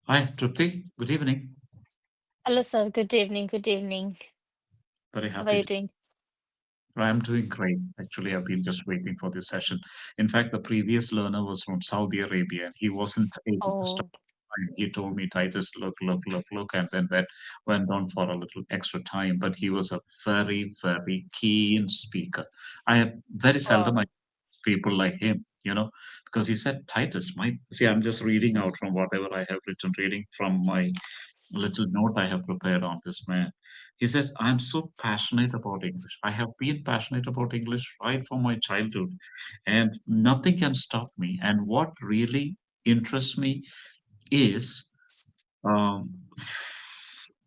Hi, Trupti. Good evening. Hello, sir. Good evening. Good evening. Very How are happy you to. doing? I'm doing great. Actually, I've been just waiting for this session. In fact, the previous learner was from Saudi Arabia, and he wasn't able to stop. Oh, He told me, Titus, look, look, look, look, and then that went on for a little extra time. But he was a very, very keen speaker. I have very seldom I wow. people like him, because he said, Titus, my see, I'm just reading out from whatever I have written, reading from my little note I have prepared on this man. He said, I'm so passionate about English. I have been passionate about English right from my childhood, and nothing can stop me. And what really interests me is um,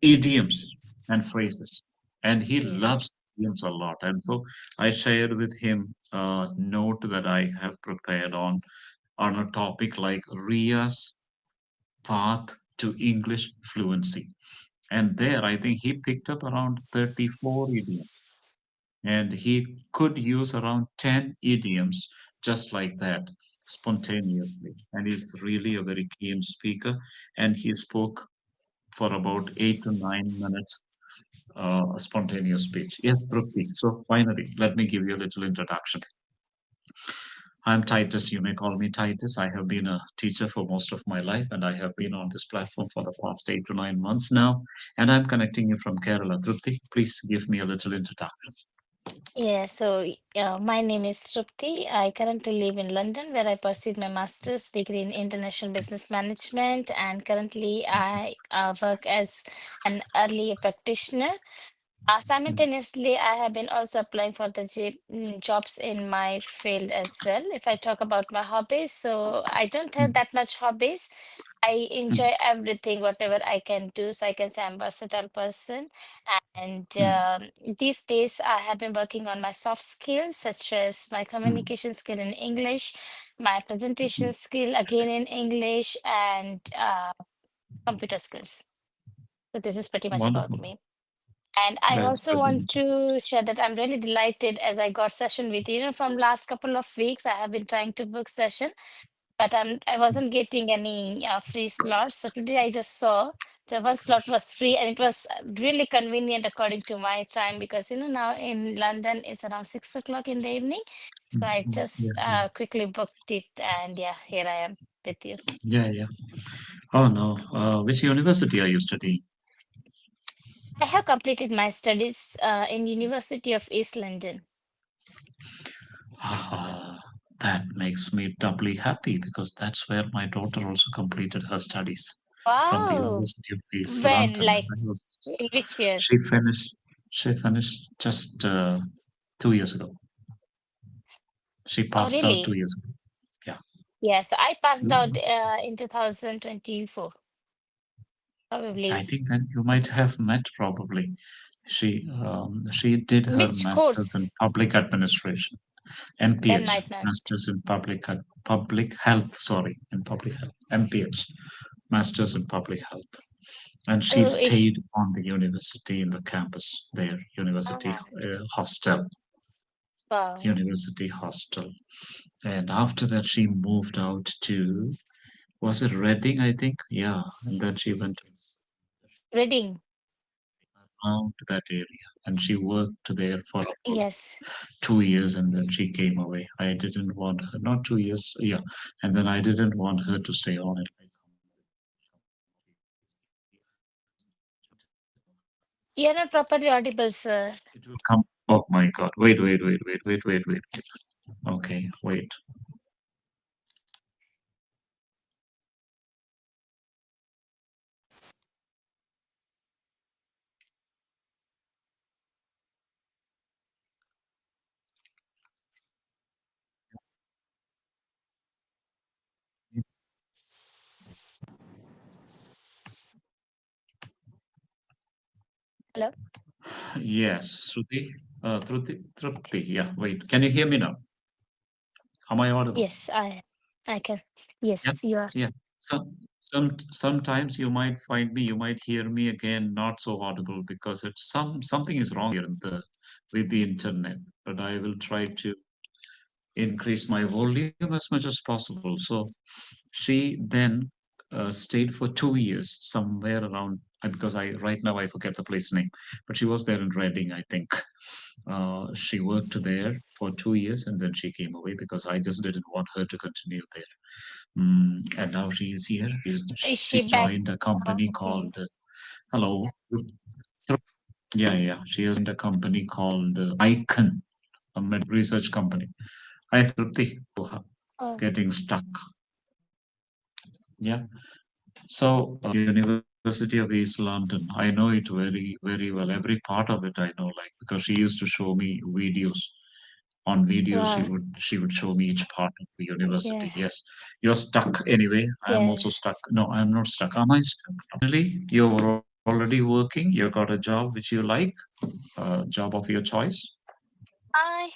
idioms and phrases. And he Yes. loves idioms a lot. And so I shared with him a note that I have prepared on a topic like Ria's path to English fluency. And there, I think he picked up around 34 idioms. And he could use around 10 idioms just like that, spontaneously. And he's really a very keen speaker. And he spoke for about 8 to 9 minutes, spontaneous speech. Yes, Trupti. So finally, let me give you a little introduction. I'm Titus. You may call me Titus. I have been a teacher for most of my life, and I have been on this platform for the past 8 to 9 months now. And I'm connecting you from Kerala. Trupti, please give me a little introduction. Yeah, my name is Trupti. I currently live in London where I pursued my master's degree in international business management, and currently I work as an early practitioner. Mm, Simultaneously, I have been also applying for the jobs in my field as well. If I talk about my hobbies, so I don't have mm, that much hobbies. I mm, enjoy everything, whatever I can do. So I can say I'm a versatile person. And mm, these days, I have been working on my soft skills, such as my mm, communication skill in English, my mm. presentation skill again in English, and computer skills. So this is pretty much about Wonderful. me. And I That's also pretty want much. to share that I'm really delighted as I got session with you. You know, from last couple of weeks, I have been trying to book session, but I wasn't getting any free slots. So today I just saw the one slot was free, and it was really convenient according to my time because now in London it's around 6 o'clock in the evening. So Mm, I mm, just yeah, yeah, quickly booked it, and yeah, here I am with you. yeah, yeah. Oh no. Which university are you studying? I have completed my studies in University of East London. Ah, that makes me doubly happy because that's where my daughter also completed her studies from the Wow. University of East When, London. And like, that was in which year? she finished. She finished just 2 years ago. She Oh, passed out two really? years ago. Yeah. Yeah, so I passed out Two- in 2024, I probably. think then you might have met probably. She did her Which master's in course? public administration, Then MPH, might not. Masters in Public Health. Sorry, in public health, MPH, Masters in Public Health. And she So is stayed on the university in the campus there, university ah, hostel, wow. university hostel. And after that, she moved out to, was it Reading, I think? Yeah. And then she went Reading. around that area and she worked there for about Yes. 2 years and then she came away. I didn't want her, not 2 years, yeah. And then I didn't want her to stay on it. You're not properly audible, sir. It will come. Oh my God. Wait, wait, wait, wait, wait, wait, wait, wait. Okay, wait. Hello? Yes, Shruti, Trupti, yeah, wait. Can you hear me now? Am I audible? Yes, I can. Yeah, Yes, you are. yeah. Sometimes you might hear me again not so audible because it's something is wrong here in the with the internet. But I will try to increase my volume as much as possible. So she then stayed for 2 years somewhere around, because I right now I forget the place name, but she was there in Reading, I think. She worked there for 2 years and then she came away because I just didn't want her to continue there. And now she is here. Is She she back? joined a Oh, company okay. called Hello. Yeah, yeah. She has joined a company called Icon, a research company. Hi, Trupti. Oh, Getting stuck. Yeah. So, University of East London, I know it very, very well. Every part of it I know, like because she used to show me videos. On video, wow. she would show me each part of the Yeah. university. Yes, you're stuck anyway. I'm Yeah. also stuck. No, I'm not stuck. Am I stuck? Really? You're already working. You got a job which you like, a job of your choice. I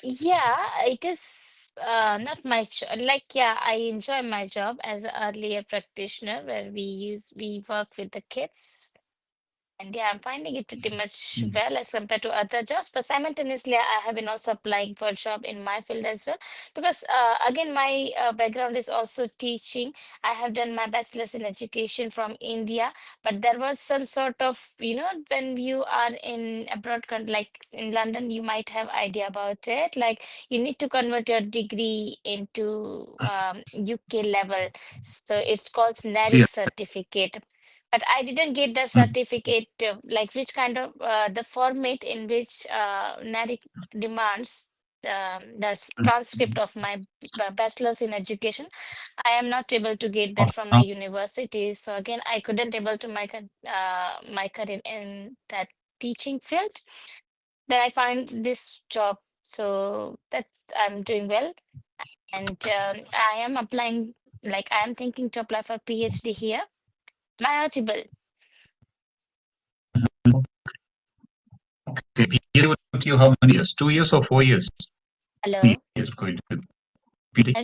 Yeah, it is not my like yeah, I enjoy my job as an earlier practitioner where we work with the kids. And yeah, I'm finding it pretty much Mm. well as compared to other jobs. But simultaneously, I have been also applying for a job in my field as well. Because again, my background is also teaching. I have done my bachelor's in education from India. But there was some sort of, when you are in abroad, like in London, you might have idea about it. Like you need to convert your degree into UK level. So it's called Yeah. NARIC certificate, but I didn't get the Mm. certificate, like which kind of the format in which NARIC demands the transcript of my bachelor's in education. I am not able to get that from my Uh, university. So again, I couldn't able to my career in that teaching field. Then I find this job, so that I'm doing well, and I am applying. Like I am thinking to apply for PhD here. Am I eligible? okay. PhD would take you how many years? 2 years or 4 years? Hello. Is going to be Uh,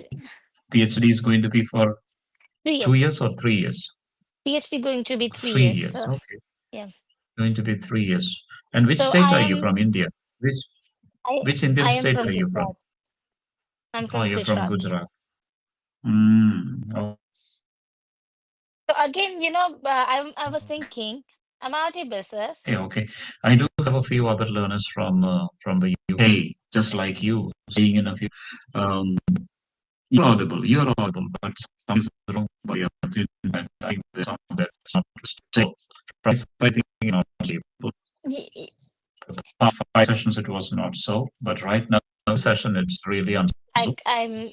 PhD is going to be for 2 3 years. years or 3 years? PhD going to be three 3 years. years. So Okay. yeah. Going to be 3 years. And which So state are you from? India. Which I which Indian I am state from are you from? Gujarat. I'm Oh, from you're from Gujarat. Gujarat. So again, I was thinking, I'm audible, sir. Okay, okay. I do have a few other learners from the UK, just like you, seeing in a few. Um, you're audible, but something is wrong by your internet. I think there's something that's not stable. I think not stable. Y- y- The past 5 sessions it was not so, but right now session it's really unstable. I'm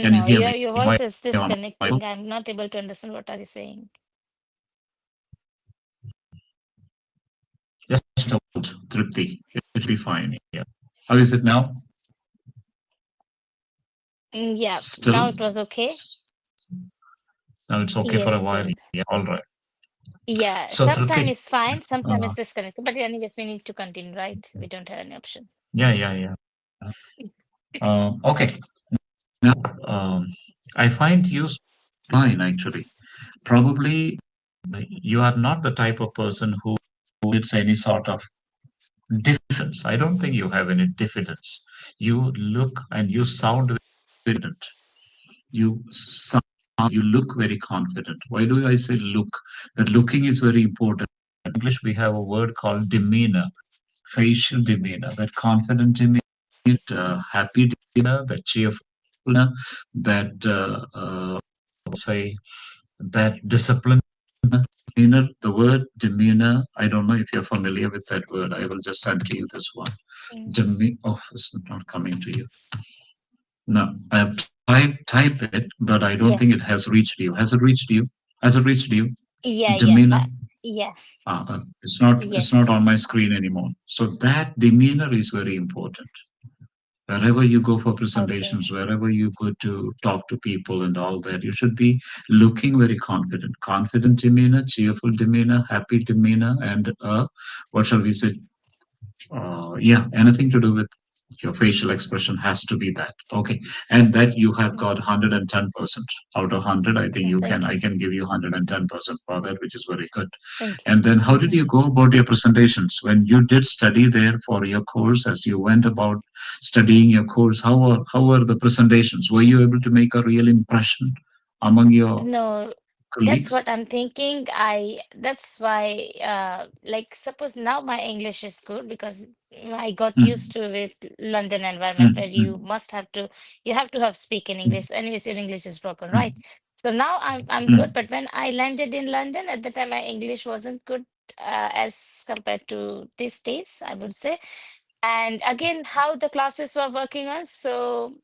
Can you no, hear your me? your Am I voice is on my disconnecting. I'm not able to understand what are you saying. just about Tripti? It should be fine. Yeah. How is it now? Yeah, now Still? it was okay. Now it's okay for Yes, a while. still. Yeah, all right. Yeah, So sometime Tripti, it's fine, sometime uh, it's disconnected. But anyways, we need to continue, right? We don't have any option. yeah, yeah, yeah. Okay. Now, I find you fine actually. Probably you are not the type of person who needs any sort of diffidence. I don't think you have any diffidence. You look and you sound very confident. You sound, you look very confident. Why do I say look? That looking is very important. In English, we have a word called demeanor, facial demeanor, that confident demeanor, happy demeanor, that cheerful demeanor, that say that discipline demeanor. The word demeanor. I don't know if you're familiar with that word. I will just send to you this one. Mm. Oh, it's not coming to you. No, I have tried type it, but I don't Yeah, think it has reached you. Has it reached you? Has it reached you? yeah, yeah, Demeanor. yeah. It's not. It's not on my Yes. screen anymore. So that demeanor is very important. Wherever you go for Okay. presentations, wherever you go to talk to people and all that, you should be looking very confident. Confident demeanor, cheerful demeanor, happy demeanor, and what shall we say? Yeah, anything to do with your facial expression has to be that. Okay, and that you have got Mm. 110% out of 100. I think Yeah, you can. thank I you. can give you 110% for that, which is very good. Thank you. And then, how did Hmm. you go about your presentations when you did study there for your course? As you went about studying your course, how were the presentations? Were you able to make a real impression among your No, that's colleagues? what I'm thinking. That's why, like, suppose now my English is good because I got used Mm, to with London environment where mm, you mm, must have to, you have to have speak in mm, English. Anyways, your English is broken, right? mm, So now I'm good. mm, But when I landed in London, at the time my English wasn't good as compared to these days, I would say. And again, how the classes were working on. So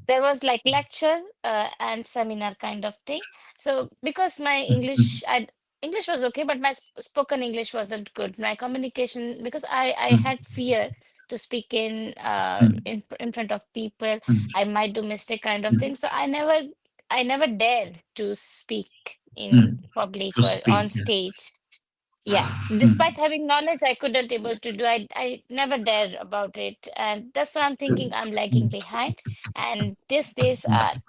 there was like lecture and seminar kind of thing. So because my mm, English was okay, but my spoken English wasn't good. My communication, because I mm, had fear to speak mm, in front of people. mm, I might do mistake kind of thing. mm, So I never dared to speak in mm. public To or on speak, yeah. stage. Yeah, despite Mm, having knowledge, I couldn't able to do. I never dared about it, and that's why I'm thinking I'm lagging mm, behind. And these days,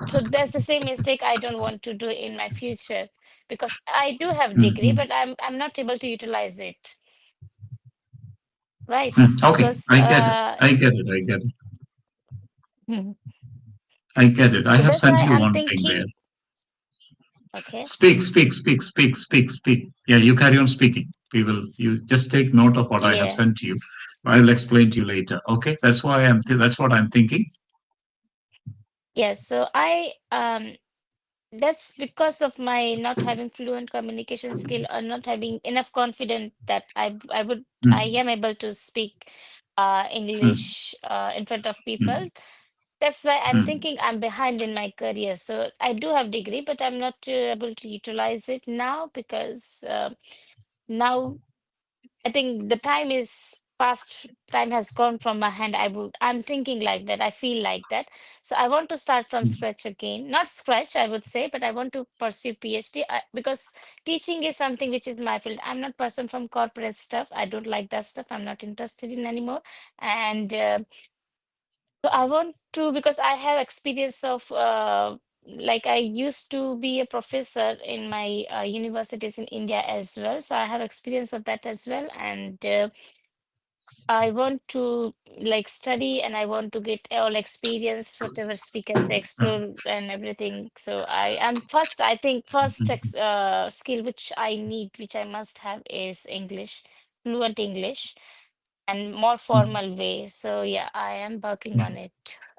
so that's the same mistake I don't want to do in my future because I do have mm, degree, mm, but I'm not able to utilize it, right? Okay, Because I get it. I get it. I get it. Mhm. I get it. I So have that's sent why you I'm one thing there. thinking, okay, Speak, speak, speak, speak, speak, speak. Yeah, you carry on speaking. We will. You just take note of what I have yeah, sent to you. I will explain to you later. Okay, that's why that's what I'm thinking. yes. So that's because of my not having fluent communication skill or not having enough confidence that I Mm, am able to speak mm, English in front of people. mm, That's why I'm mm, thinking I'm behind in my career. So I do have degree, but I'm not able to utilize it now because now I think the time is past, time has gone from my hand. I'm thinking like that. I feel like that. So I want to start from mm, scratch again. Not scratch, I would say, but I want to pursue PhD because teaching is something which is my field. I'm not person from corporate stuff. I don't like that stuff. I'm not interested in anymore. And so I want to, because I have experience of like I used to be a professor in my universities in India as well. So I have experience of that as well. And I want to like study and I want to get all experience, whatever speakers say, explore and everything. So I think first mm, skill which I need, which I must have is English, fluent English and more mm, formal way. So yeah, I am working on mm. it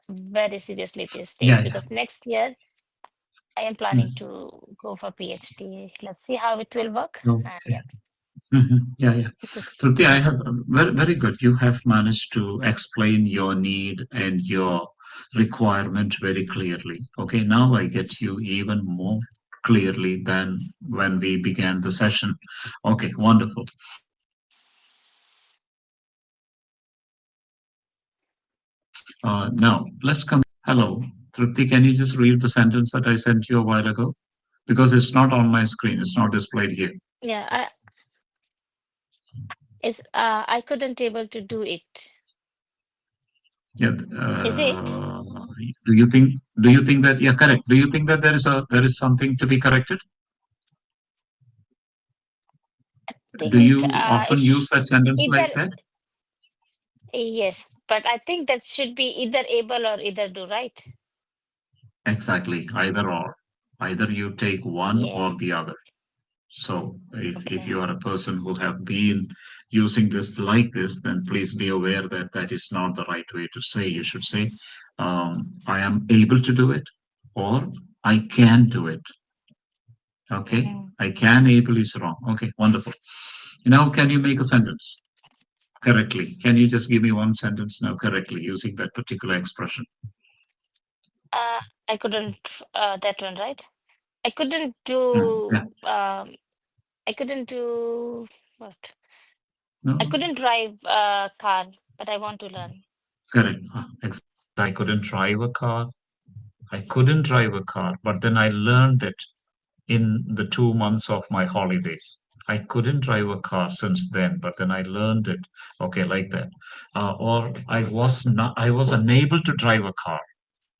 very seriously these days Yeah, yeah. because next year I am planning Mm. to go for PhD. Let's see how it will work. And Okay. yeah, Yeah, yeah. this is Trupti, I have very, very good. You have managed to explain your need and your requirement very clearly. Okay, now I get you even more clearly than when we began the session. Okay, wonderful. Now let's come. Hello, Trupti, can you just read the sentence that I sent you a while ago? Because it's not on my screen, it's not displayed here. yeah. I couldn't able to do it. Yeah. Is it? Do you think that, yeah, correct. Do you think that there is something to be corrected? Do Think you often use that sentence either like that? yes, but I think that should be either able or either do, right? Exactly, either or. Either you take one Yeah. or the other. So if Okay. you are a person who have been using this like this, then please be aware that that is not the right way to say. You should say, I am able to do it, or I can do it. Okay, Mhm. I can able is wrong. Okay, wonderful. Now, can you make a sentence correctly? Can you just give me one sentence now correctly using that particular expression? Uh, I couldn't that one, right? I couldn't Yeah, do I couldn't do what? I no, couldn't drive a car, but I want to learn. correct. Exactly. I couldn't drive a car. I couldn't drive a car, but then I learned it in the 2 months of my holidays. I couldn't drive a car since then, but then I learned it. Okay, like that. Or I was unable to drive a car.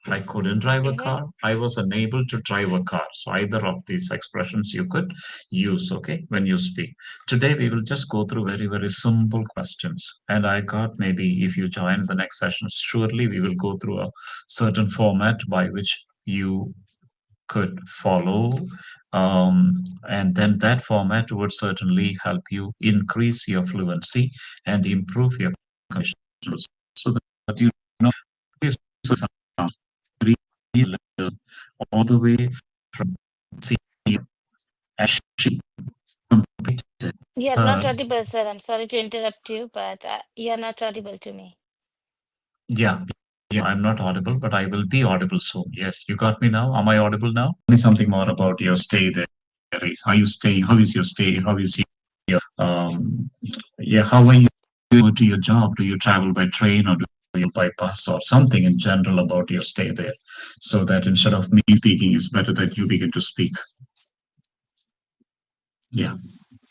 I couldn't drive a Mm-hmm. car. I was unable to drive a car. So either of these expressions you could use, okay, when you speak. Today we will just go through very, very simple questions. And I got maybe if you join the next session, surely we will go through a certain format by which you could follow. Um, and then that format would certainly help you increase your fluency and improve your conversations so that you know this is real all the way from C as she completed You're not her. audible, sir. I'm sorry to interrupt you, but you're not audible to me. Yeah, yeah, I'm not audible, but I will be audible soon. Yes, you got me now. Am I audible now? Tell me something more about your stay there. Are you staying? How is your stay? How is your yeah, how are you go to your job? Do you travel by train or do you by bus or something in general about your stay there? So that instead of me speaking, it's better that you begin to speak. Yeah.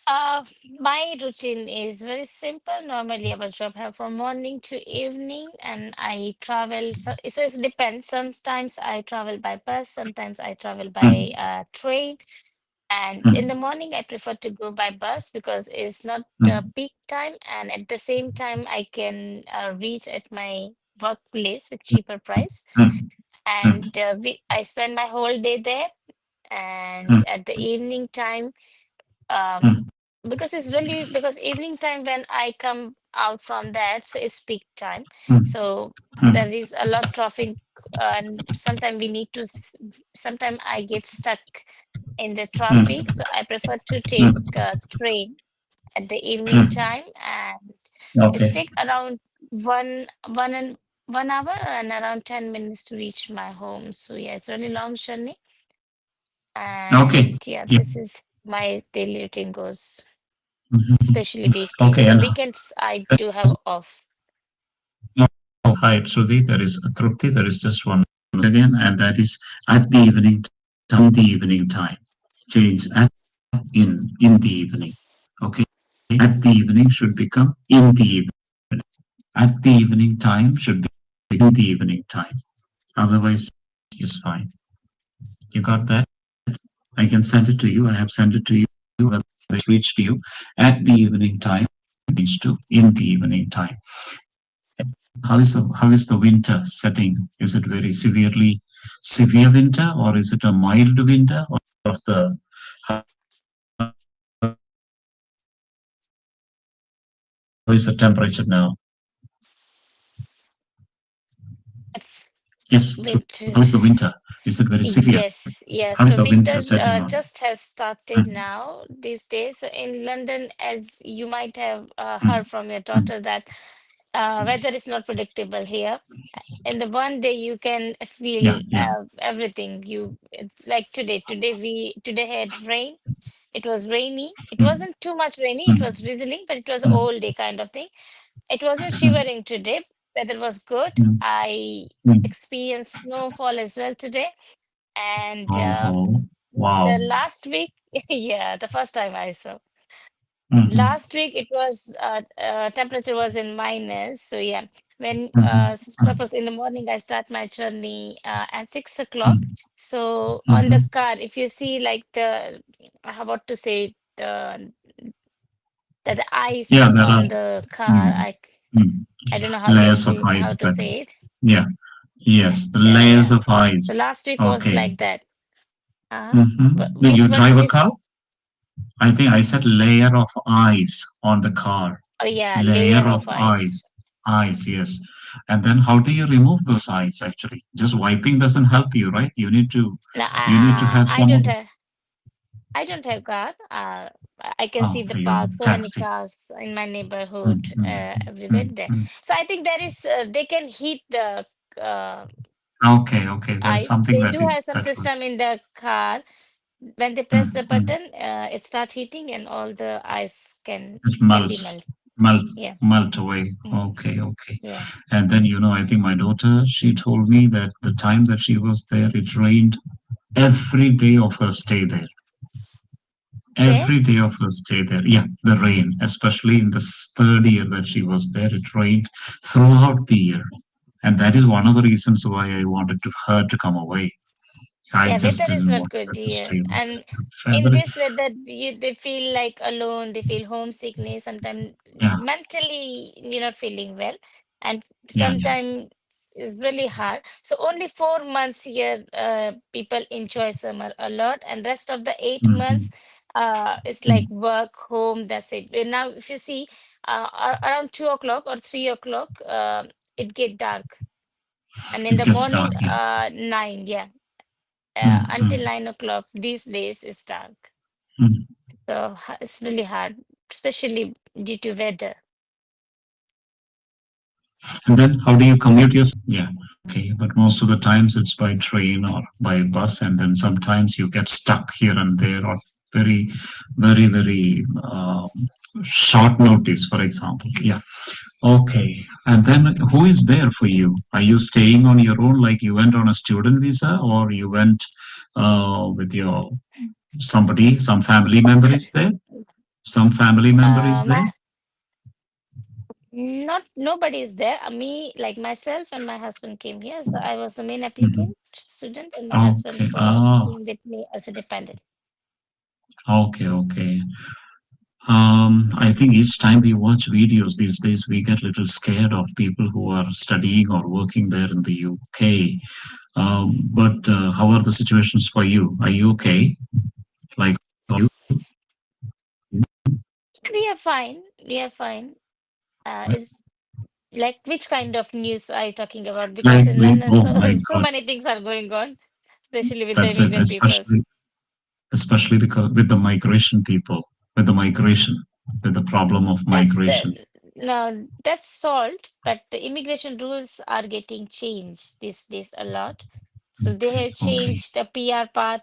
Uh, my routine is very simple. Normally, our job have from morning to evening, and I travel. So it depends. Sometimes I travel by bus, sometimes I travel by Mm, train. And in the mm, morning, I prefer to go by bus because it's not mm, peak time, and at the same time, I can reach at my workplace with mm, cheaper price. mm, And mm, I spend my whole day there. And mm, at the evening time, um, mm, because evening time when I come out from that, so it's peak time. mm, So mm, there is a lot traffic, and sometimes we need to. Sometimes I get stuck in the mm, traffic, so I prefer to take mm, train at the evening mm. time, and it's Okay. take around one and 1 hour and around 10 minutes to reach my home. So yeah, it's really long journey, and Okay. yeah, Yeah. this is my daily routine goes, Mhm. especially weekdays. Okay. So And weekends I do have off. oh, hi, Shruti. There is Trupti. There is just one again, and that is at the evening time. The evening time. Change at in the evening. Okay. At the evening should become in the evening. At the evening time should be in the evening time. Otherwise, it's fine. You got that? I can send it to you. I have sent it to you. Whether it reached you at the evening time, reached to in the evening time. How is the winter setting? Is it very severe winter, or is it a mild winter, or the how is the temperature now? Yes, so Winter. how is the winter? Is it very severe? Yes, yes. How is So the winter winter setting on? just has started Mm, now these days. So in London, as you might have mm, heard from your mm, daughter, that weather is not predictable here. In the one day, you can yeah, feel yeah. everything. It's like today. Today had rain. It was rainy. It Mm, wasn't too much rainy. It mm, was drizzling, but it was mm, all day kind of thing. It wasn't mm, shivering today. Weather was good. mm, I mm. experienced snowfall as well today. And Oh, the wow. last week, yeah, the first time I saw. Mm-hmm, Last week it was temperature was in minus. So yeah, when mm-hmm, suppose in the morning I start my journey at 6 o'clock. mm, So on the mm-hmm. car, if you see like how about to say the Yeah, ice there are on the car, mm, mm, I don't know layers of how ice to that, say it. yeah, yes, the Yeah, layers yeah. of ice. So last week was Okay. like that. Mm-hmm. Which You what drive did a you car? say? I think I said layer of ice on the car. Oh yeah, Layer layer of of ice. ice. Ice, yes. And then how do you remove those ice actually? Just wiping doesn't help you, right? Now, You need to have I some of don't the have car. I can oh, see the you park, so many taxi. cars in my Mm, neighborhood, mm, everywhere mm, there. mm. So I think there is they can heat the uh, Okay, okay. There is ice. something They that do is have some that would system in the car. When they press the mm, mm. button, it start heating, and all the ice It can be melts, melt. melt, Yeah, melt away. mm, Okay, okay. yeah. And then, I think my daughter, she told me that the time that she was there, it rained every day of her stay there. There, Every day of her stay there. Yeah, the rain, especially in the third year that she was there, it rained throughout the year. And that is one of the reasons why I wanted her to come away. I yeah. just Weather is didn't not want good her to here, stay there. and The in weather, this weather, they feel like alone. They feel homesickness. Sometimes yeah, mentally, you're not feeling well, and yeah, yeah. sometimes is really hard. So only 4 months here, people enjoy summer a lot, and rest of the 8 months, Mhm. it's like work, home. That's it. And now, if you see, around 2 o'clock or 3 o'clock, it get dark, and in It the gets morning, dark, yeah. 9, yeah, until Mm-hmm. 9 o'clock these days is dark. Mm. So it's really hard, especially due to weather. And then how do you commute yourself? Yeah, okay. But most of the times it's by train or by bus, and then sometimes you get stuck here and there, or very, very short notice, for example. Yeah. Okay. And then who is there for you? Are you staying on your own, like you went on a student visa, or you went with your somebody, some family member is there? Some family member is there? My not nobody is there. Me, like myself and my husband came here. So I was the main Mhm. applicant student, and my husband Okay. Ah, came with me as a dependent. okay, okay. I think each time we watch videos these days, we get a little scared of people who are studying or working there in the UK. But how are the situations for you? Are you okay? Like, are you We are fine. We are fine. Is like which kind of news are you talking about? Because like in we? London, Oh so my so God, many things are going on, especially with the that's it. immigrant peoples. Especially because with the migration people, with the migration, with the problem of That's migration. the no, that's solved, but the immigration rules are getting changed these days a lot. So they Okay, have okay. changed the PR path